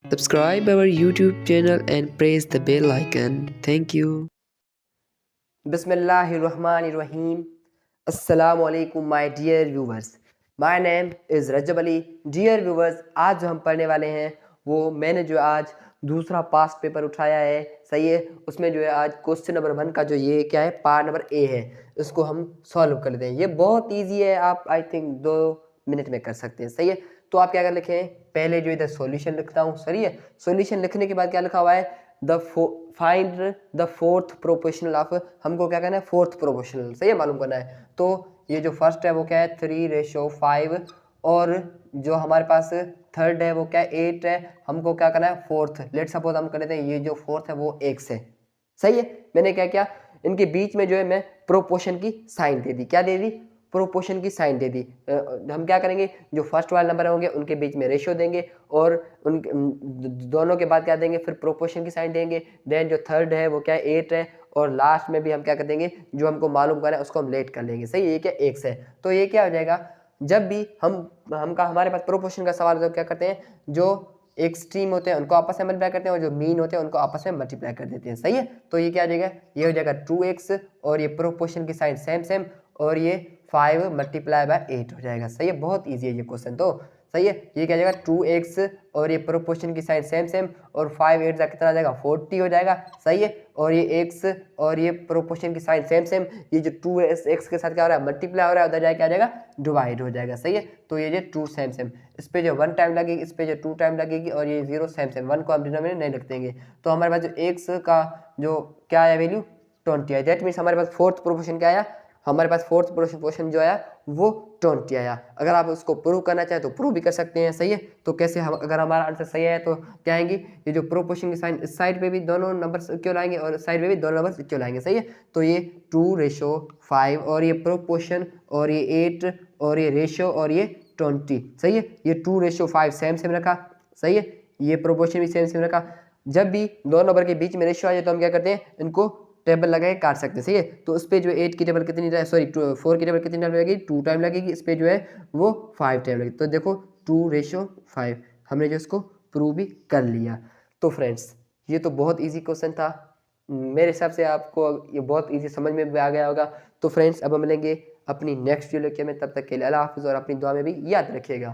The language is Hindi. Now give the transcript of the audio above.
Subscribe our YouTube channel and press the bell icon. Thank you. Bismillahirrahmanirrahim. Assalamu alaikum my dear viewers. My name is Rajab Ali. Dear viewers, आज जो हम पढ़ने वाले हैं वो मैंने जो आज दूसरा पास्ट पेपर उठाया है, सही है। उसमें जो है आज क्वेश्चन नंबर 1 का जो ये क्या है, पार्ट नंबर ए है, इसको हम सॉल्व कर लेते हैं। ये बहुत ईजी है, आप आई थिंक 2 मिनट में कर सकते हैं, सही है। तो आप क्या कर लिखें, पहले जो इधर सॉल्यूशन लिखता हूँ, सही है। सॉल्यूशन लिखने के बाद क्या लिखा हुआ है, find the fourth proportional of, हमको क्या करना है, फोर्थ प्रोपोर्शनल, सही है, मालूम करना है। तो ये जो फर्स्ट है वो क्या है 3:5, और जो हमारे पास थर्ड है वो क्या है 8 है। हमको क्या करना है फोर्थ, लेट सपोज हम कर लेते हैं ये जो फोर्थ है वो x है, सही है। मैंने क्या किया, इनके बीच में जो है मैं प्रोपोर्शन की साइन दे दी, क्या दे दी, प्रोपोर्शन की साइन दे दी। हम क्या करेंगे, जो फर्स्ट वाले नंबर होंगे उनके बीच में रेशियो देंगे, और उन दोनों के बाद क्या देंगे, फिर प्रोपोर्शन की साइन देंगे। देन जो थर्ड है वो क्या है 8 है, और लास्ट में भी हम क्या कर देंगे, जो हमको मालूम करना है उसको हम लेट कर लेंगे, सही है। ये क्या x है, तो ये क्या हो जाएगा, जब भी हमारे पास प्रोपोर्शन का सवाल तो क्या करते हैं, जो एक्सट्रीम होते हैं उनको आपस में मल्टीप्लाई करते हैं, और जो मीन होते हैं उनको आपस में मल्टीप्लाई कर देते हैं, सही है। तो ये क्या हो जाएगा, ये हो जाएगा 2x, और ये प्रोपोर्शन की साइन सेम सेम, और ये 5 मल्टीप्लाई बाय 8 हो जाएगा, सही है। बहुत ईजी है ये क्वेश्चन, तो सही है। ये क्या हो जाएगा 2x, और ये प्रोपोर्शन की साइन सेम सेम, और 5 8 का कितना आ जाएगा 40 हो जाएगा, सही है। और ये x और ये प्रोपोर्शन की साइन सेम सेम, ये जो 2x के साथ क्या हो रहा है, मल्टीप्लाई हो रहा है, उधर जाए क्या आ जाएगा, डिवाइड हो जाएगा, सही है। तो ये जो 2 सेम सेम, इस पे जो 1 टाइम लगेगी, इस पे जो 2 टाइम लगेगी, और ये 0 सेम सेम, 1 को हम डिनोमिनेटर नहीं लिख देंगे। तो हमारे पास जो x का जो क्या आया वैल्यू 20 है। दैट मीन्स हमारे पास फोर्थ प्रोपोर्शन क्या आया, हमारे पास फोर्थ प्रोपोर्शन जो आया वो 20 आया। अगर आप उसको प्रूव करना चाहें तो प्रूव भी कर सकते हैं, सही है। तो कैसे, हम अगर हमारा आंसर सही है तो क्या आएंगी, ये जो प्रोपोर्शन की साइन इस साइड पे भी दोनों नंबर क्यों लाएंगे, और साइड पे भी दोनों नंबर क्यों लाएंगे, सही है। तो ये 2:5, और ये प्रोपोर्शन, और ये 8, और ये रेशियो, और ये 20, सही है। ये 2:5 सेम सेम रखा, सही है। ये प्रोपोर्शन भी सेम सेम रखा। जब भी दोनों नंबर के बीच में रेशियो आ जाए तो हम क्या करते हैं, इनको टेबल लगा के काट सकते हैं, सही है। तो उस पर जो 8 की टेबल कितनी, सॉरी 4 की टेबल कितनी टाइम लगेगी, 2 टाइम लगेगी। इस पर जो है वो 5 टाइम लगेगी। तो देखो 2:5 हमने जो इसको प्रूव भी कर लिया। तो फ्रेंड्स ये तो बहुत ईजी क्वेश्चन था, मेरे हिसाब से आपको ये बहुत ईजी समझ में भी आ गया होगा। तो फ्रेंड्स अब हम मिलेंगे अपनी नेक्स्ट वीडियो में, तब तक के लिए अल्लाह हाफिज़, और अपनी दुआ में भी याद रखिएगा।